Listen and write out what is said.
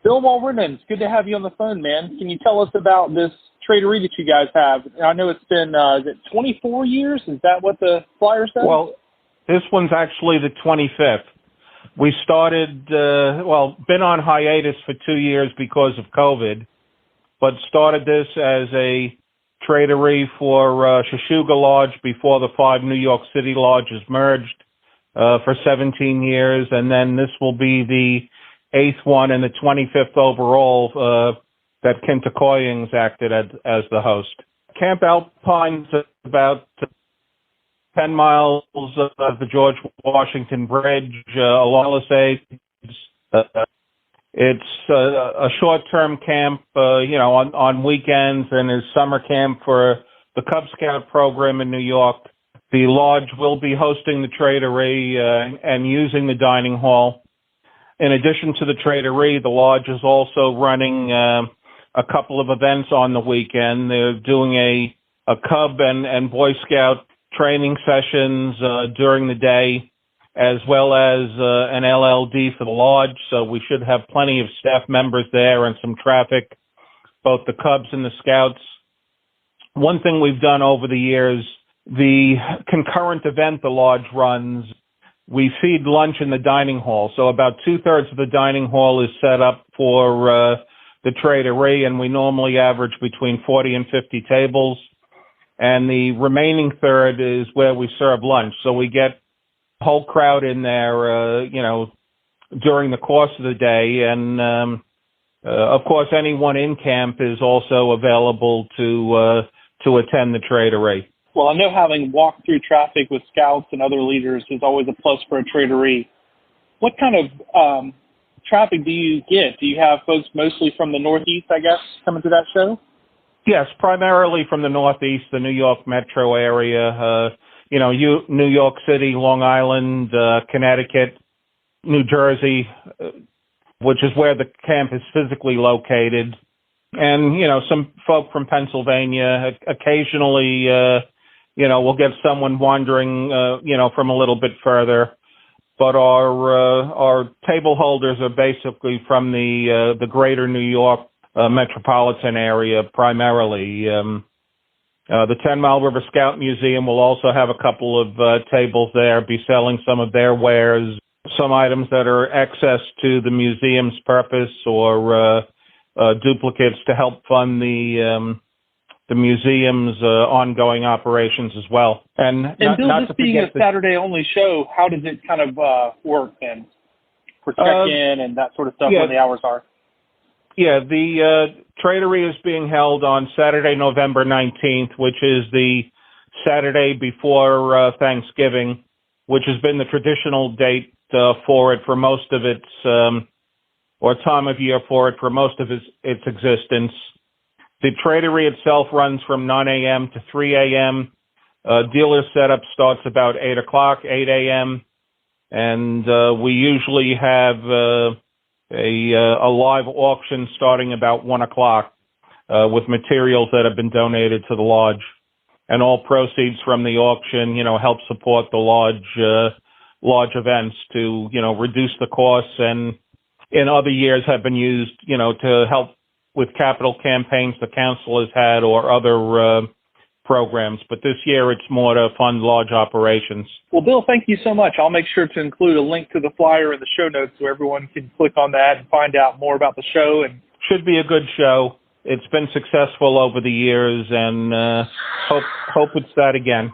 Bill Mulrenin, it's good to have you on the phone, man. Can you tell us about this Trade-O-Ree that you guys have? I know it's been, is it 24 years? Is that what the flyer says? Well, this one's actually the 25th. We started, been on hiatus for 2 years because of COVID, but started this as a Trade-O-Ree for Kintecoying Lodge before the 5 New York City lodges merged for 17 years, and then this will be the 8th one and the 25th overall that Kintecoying's acted as the host. Camp Alpine's about 10 miles of the George Washington Bridge along the It's a short-term camp, on weekends, and is summer camp for the Cub Scout program in New York. The lodge will be hosting the Trade-O-Ree and using the dining hall. In addition to the Trade-O-Ree, the lodge is also running a couple of events on the weekend. They're doing a Cub and Boy Scout training sessions during the day, as well as an LLD for the lodge. So we should have plenty of staff members there and some traffic, both the Cubs and the Scouts. One thing we've done over the years, the concurrent event the lodge runs, we feed lunch in the dining hall. So about 2/3 of the dining hall is set up for the Trade-O-Ree, and we normally average between 40 and 50 tables. And the remaining third is where we serve lunch. So we get a whole crowd in there, during the course of the day. And, of course, anyone in camp is also available to attend the Trade-O-Ree. Well, I know having walked through traffic with scouts and other leaders is always a plus for a Trade-O-Ree. What kind of traffic do you get? Do you have folks mostly from the Northeast, I guess, coming to that show? Yes, primarily from the Northeast, the New York metro area, New York City, Long Island, Connecticut, New Jersey, which is where the camp is physically located. And, some folk from Pennsylvania. Occasionally, we'll get someone wandering, from a little bit further. But our table holders are basically from the greater New York metropolitan area primarily. The 10 Mile River Scout Museum will also have a couple of tables there, be selling some of their wares, some items that are excess to the museum's purpose or duplicates to help fund the museum's ongoing operations as well. And Bill, this being a Saturday-only show, how does it kind of work then for check-in and that sort of stuff when the hours are? Yeah, the Trade-O-Ree is being held on Saturday, November 19th, which is the Saturday before Thanksgiving, which has been the traditional date for it for most of its, or time of year for it for most of its existence. The Trade-O-Ree itself runs from 9 a.m. to 3 a.m. Dealer setup starts about 8 o'clock, 8 a.m., and we usually have a live auction starting about 1 o'clock with materials that have been donated to the lodge. And all proceeds from the auction, help support the lodge events to, reduce the costs, and in other years have been used, to help with capital campaigns the council has had or other programs. But this year it's more to fund lodge operations. Well, Bill, thank you so much. I'll make sure to include a link to the flyer in the show notes so everyone can click on that and find out more about the show. And should be a good show. It's been successful over the years, and hope it's that again.